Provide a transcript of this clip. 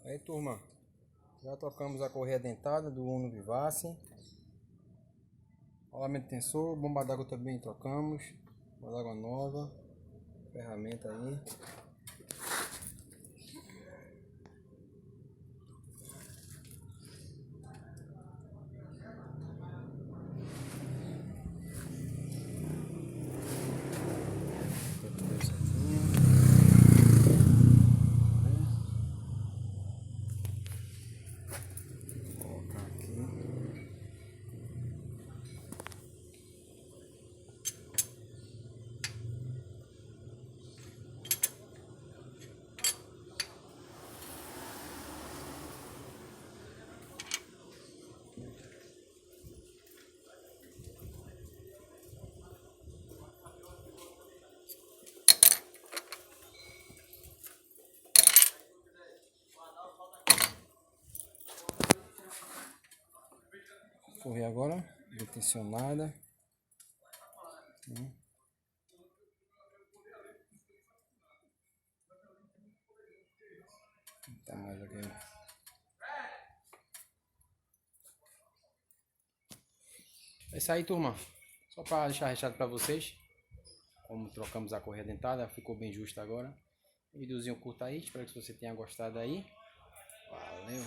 Aí, turma, já trocamos a correia dentada do Uno Vivace, rolamento tensor, bomba d'água também trocamos, bomba d'água nova, ferramenta aí. Correr agora, detencionada. Tá mais aqui. É isso aí, turma. Só para deixar recheado para vocês como trocamos a correia dentada, ficou bem justo agora. Videozinho curto aí, espero que você tenha gostado aí. Valeu!